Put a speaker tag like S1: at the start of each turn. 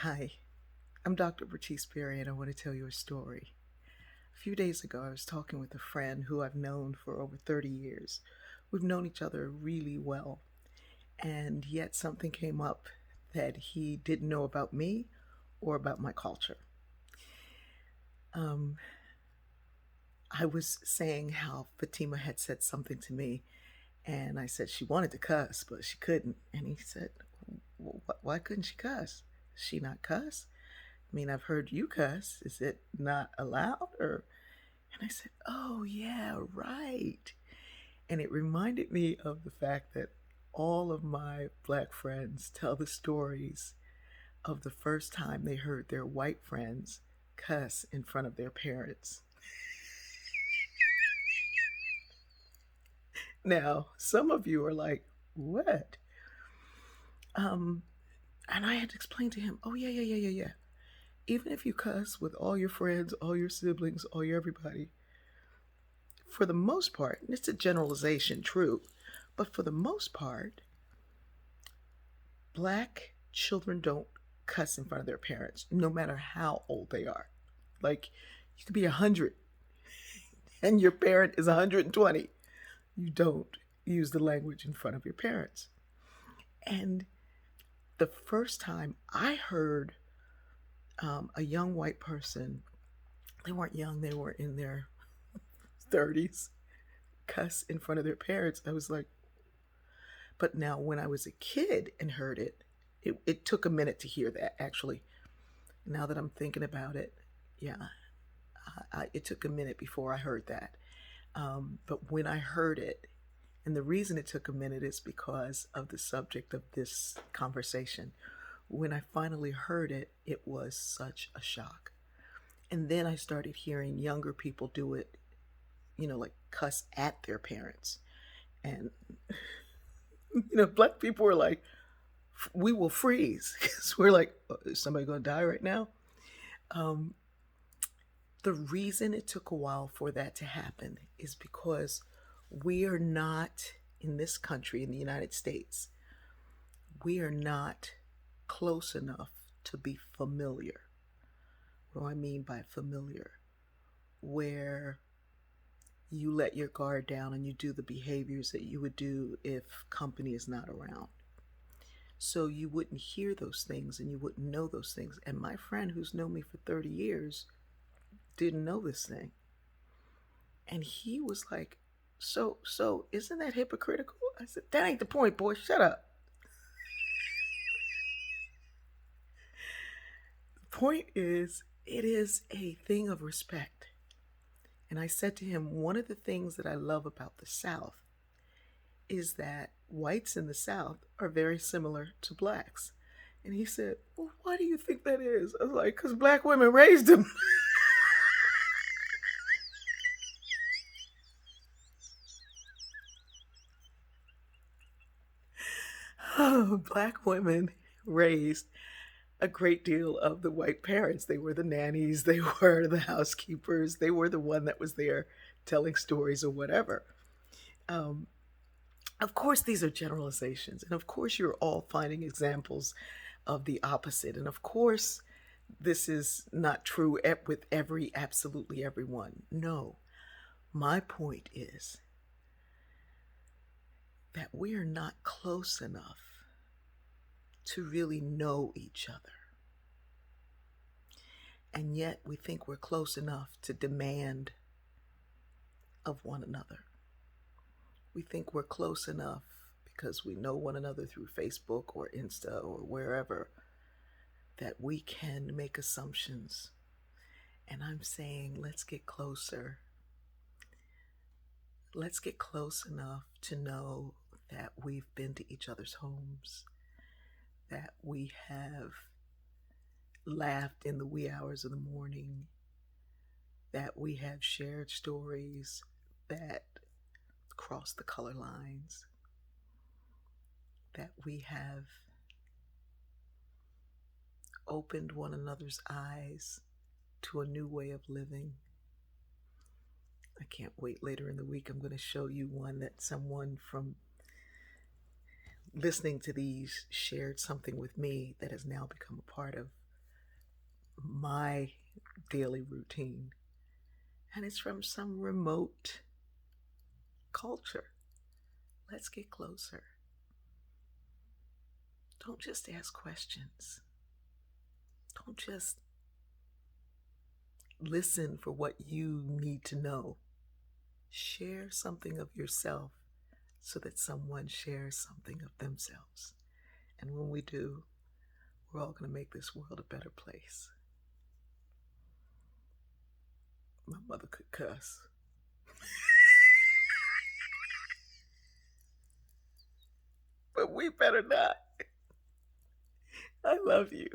S1: Hi, I'm Dr. Bertice Berry, and I want to tell you a story. A few days ago, I was talking with a friend who I've known for over 30 years. We've known each other really well, and yet something came up that he didn't know about me or about my culture. Um, I was saying how Fatima had said something to me, and I said she wanted to cuss, but she couldn't. And he said, Why couldn't she cuss? Does she not cuss? I mean, I've heard you cuss. Is it not allowed? Or and I said, "Oh yeah, right." And it reminded me of the fact that all of my black friends tell the stories of the first time they heard their white friends cuss in front of their parents. Now, some of you are like, "What?" Um, and I had to explain to him, "Oh yeah. Even if you cuss with all your friends, all your siblings, all your everybody, for the most part, and it's a generalization, true, but for the most part, black children don't cuss in front of their parents, no matter how old they are. Like, you could be 100 and your parent is 120. You don't use the language in front of your parents. And the first time I heard a young white person, they weren't young, they were in their 30s, cuss in front of their parents, I was like, but now when I was a kid and heard it took a minute to hear that actually. Now that I'm thinking about it, yeah, it took a minute before I heard that. But when I heard it, and the reason it took a minute is because of the subject of this conversation. When I finally heard it, it was such a shock. And then I started hearing younger people do it, like cuss at their parents. And, black people were like, we will freeze. Because we're like, is somebody going to die right now? Um, the reason it took a while for that to happen is because we are not in this country, in the United States, we are not close enough to be familiar. What do I mean by familiar? Where you let your guard down and you do the behaviors that you would do if company is not around. So you wouldn't hear those things and you wouldn't know those things. And my friend who's known me for 30 years didn't know this thing. And he was like, so isn't that hypocritical? I said, that ain't the point, boy. Shut up. The point is, it is a thing of respect. And I said to him, one of the things that I love about the South is that whites in the South are very similar to blacks. And he said, well, why do you think that is? I was like, because black women raised them. Black women raised a great deal of the white parents. They were the nannies, they were the housekeepers, they were the one that was there telling stories or whatever. Um, of course, these are generalizations, and of course, you're all finding examples of the opposite, and of course, this is not true with absolutely everyone. No, my point is that we are not close enough to really know each other. And yet we think we're close enough to demand of one another. We think we're close enough because we know one another through Facebook or Insta or wherever that we can make assumptions. And I'm saying, let's get closer. Let's get close enough to know that we've been to each other's homes, that we have laughed in the wee hours of the morning, that we have shared stories that cross the color lines, that we have opened one another's eyes to a new way of living. I can't wait. Later in the week, I'm going to show you one that someone from listening to these shared something with me that has now become a part of my daily routine, and it's from some remote culture. Let's get closer. Don't just ask questions. Don't just listen for what you need to know. Share something of yourself so that someone shares something of themselves. And when we do, we're all going to make this world a better place. My mother could cuss. But we better not. I love you.